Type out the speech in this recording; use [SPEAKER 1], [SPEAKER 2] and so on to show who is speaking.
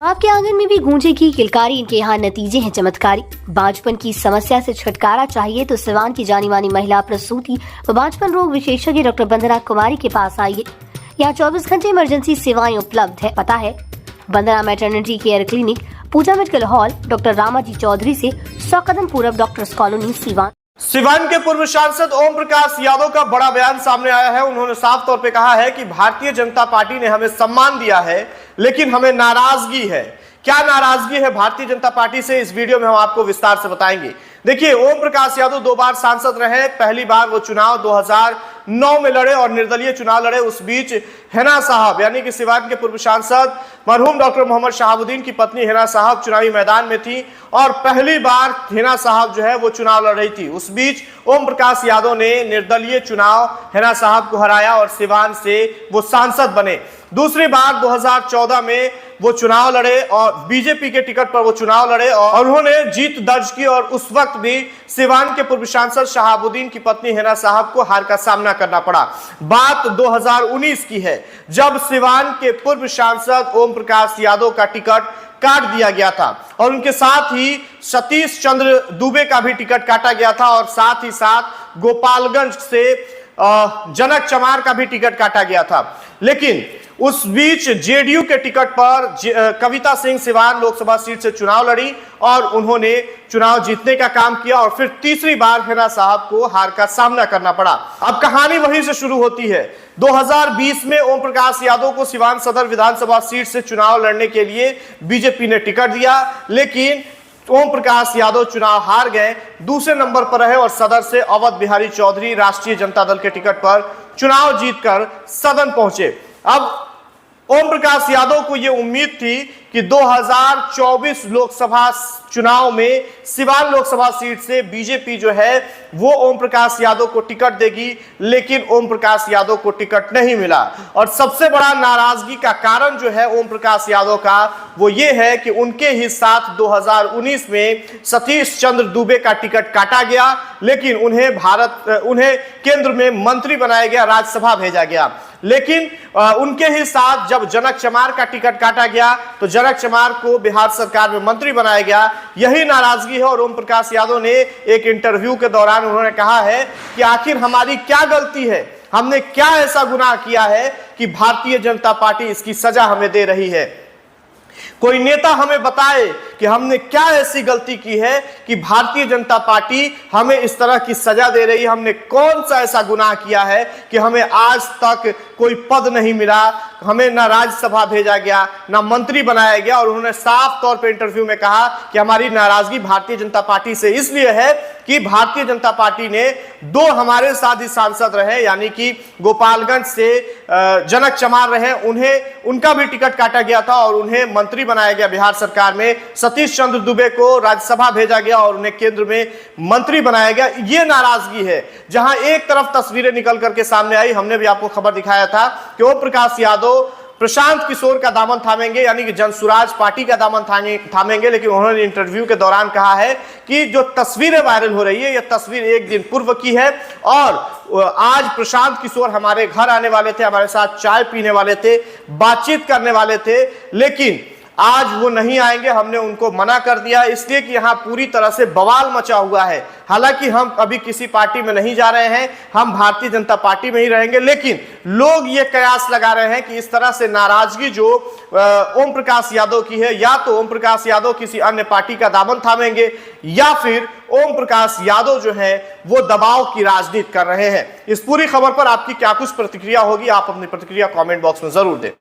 [SPEAKER 1] आपके आंगन में भी गूंजेगी किलकारी, इनके यहाँ नतीजे हैं चमत्कारी। बांझपन की समस्या से छुटकारा चाहिए तो सिवान की जानी मानी महिला प्रसूति व बांझपन रोग विशेषज्ञ डॉक्टर वंदना कुमारी के पास आइए। यहाँ 24 घंटे इमरजेंसी सेवाएं उपलब्ध है। पता है Vandana maternity care clinic, Puja medical hall, doctor Ramaji Chaudhary से 100 कदम पूरब, डॉक्टर्स कॉलोनी, सिवान।
[SPEAKER 2] सिवान के पूर्व सांसद ओम प्रकाश यादव का बड़ा बयान सामने आया है। उन्होंने साफ तौर पे कहा है कि भारतीय जनता पार्टी ने हमें सम्मान दिया है, लेकिन हमें नाराजगी है। क्या नाराजगी है भारतीय जनता पार्टी से, इस वीडियो में हम आपको विस्तार से बताएंगे। देखिए, ओम प्रकाश यादव 2 बार सांसद रहे। पहली बार वो चुनाव 2009 में लड़े और निर्दलीय चुनाव लड़े। उस बीच हिना साहब यानी कि सिवान के पूर्व सांसद मरहूम डॉक्टर मोहम्मद शहाबुद्दीन की पत्नी हिना साहब चुनावी मैदान में थी और पहली बार हिना साहब जो है वो चुनाव लड़ रही थी। उस बीच ओम प्रकाश यादव ने निर्दलीय चुनाव हिना साहब को हराया और सिवान से वो सांसद बने। दूसरी बार 2014 में वो चुनाव लड़े और बीजेपी के टिकट पर वो चुनाव लड़े और उन्होंने जीत दर्ज की और उस वक्त भी सिवान के पूर्व सांसद शहाबुद्दीन की पत्नी हिना साहब को हार का सामना करना पड़ा। बात 2019 की है, जब सिवान के पूर्व सांसद ओम प्रकाश यादव का टिकट काट दिया गया था और उनके साथ ही सतीश चंद्र दुबे का भी टिकट काटा गया था और साथ ही साथ गोपालगंज से जनक चमार का भी टिकट काटा गया था। लेकिन उस बीच जेडीयू के टिकट पर कविता सिंह सिवान लोकसभा सीट से चुनाव लड़ी और उन्होंने चुनाव जीतने का काम किया और फिर तीसरी बार हिना साहब को हार का सामना करना पड़ा। अब कहानी वहीं से शुरू होती है। 2020 में ओम प्रकाश यादव को सिवान सदर विधानसभा सीट से चुनाव लड़ने के लिए बीजेपी ने टिकट दिया, लेकिन ओम प्रकाश यादव चुनाव हार गए। दूसरे नंबर पर रहे और सदर से अवध बिहारी चौधरी राष्ट्रीय जनता दल के टिकट पर चुनाव जीतकर सदन पहुंचे। अब ओम प्रकाश यादव को यह उम्मीद थी कि 2024 लोकसभा चुनाव में सिवान लोकसभा सीट से बीजेपी जो है वो ओम प्रकाश यादव को टिकट देगी, लेकिन ओम प्रकाश यादव को टिकट नहीं मिला। और सबसे बड़ा नाराजगी का कारण जो है ओम प्रकाश यादव का वो ये है कि उनके ही साथ 2019 में सतीश चंद्र दुबे का टिकट काटा गया, लेकिन उन्हें केंद्र में मंत्री बनाया गया, राज्यसभा भेजा गया। लेकिन उनके ही साथ जब जनक चमार का टिकट काटा गया तो जनक चमार को बिहार सरकार में मंत्री बनाया गया। यही नाराजगी है और ओम प्रकाश यादव ने एक इंटरव्यू के दौरान उन्होंने कहा है कि आखिर हमारी क्या गलती है, हमने क्या ऐसा गुनाह किया है कि भारतीय जनता पार्टी इसकी सजा हमें दे रही है। कोई नेता हमें बताए कि हमने क्या ऐसी गलती की है कि भारतीय जनता पार्टी हमें इस तरह की सजा दे रही है। हमने कौन सा ऐसा गुनाह किया है कि हमें आज तक कोई पद नहीं मिला, हमें ना राज्यसभा भेजा गया, ना मंत्री बनाया गया। और उन्होंने साफ तौर पे इंटरव्यू में कहा कि हमारी नाराजगी भारतीय जनता पार्टी से इसलिए है कि भारतीय जनता पार्टी ने 2 हमारे साथ ही सांसद रहे, यानी कि गोपालगंज से जनक चमार रहे, उनका भी टिकट काटा गया था और उन्हें मंत्री बनाया गया बिहार सरकार में। सतीश चंद्र दुबे को राज्यसभा भेजा गया और उन्हें केंद्र में मंत्री बनाया गया। ये नाराजगी है। जहां एक तरफ तस्वीरें निकल करके सामने आई, हमने भी आपको खबर दिखाया था कि ओम प्रकाश यादव प्रशांत किशोर का दामन थामेंगे, यानी कि जनसुराज पार्टी का दामन थामेंगे, लेकिन उन्होंने इंटरव्यू के दौरान कहा है कि जो तस्वीरें वायरल हो रही है यह तस्वीर 1 दिन पूर्व की है और आज प्रशांत किशोर हमारे घर आने वाले थे, हमारे साथ चाय पीने वाले थे, बातचीत करने वाले थे, लेकिन आज वो नहीं आएंगे। हमने उनको मना कर दिया इसलिए कि यहाँ पूरी तरह से बवाल मचा हुआ है। हालांकि हम अभी किसी पार्टी में नहीं जा रहे हैं, हम भारतीय जनता पार्टी में ही रहेंगे, लेकिन लोग ये कयास लगा रहे हैं कि इस तरह से नाराजगी जो ओम प्रकाश यादव की है, या तो ओम प्रकाश यादव किसी अन्य पार्टी का दामन थामेंगे या फिर ओम प्रकाश यादव जो है वो दबाव की राजनीति कर रहे हैं। इस पूरी खबर पर आपकी क्या कुछ प्रतिक्रिया होगी, आप अपनी प्रतिक्रिया कमेंट बॉक्स में जरूर दें।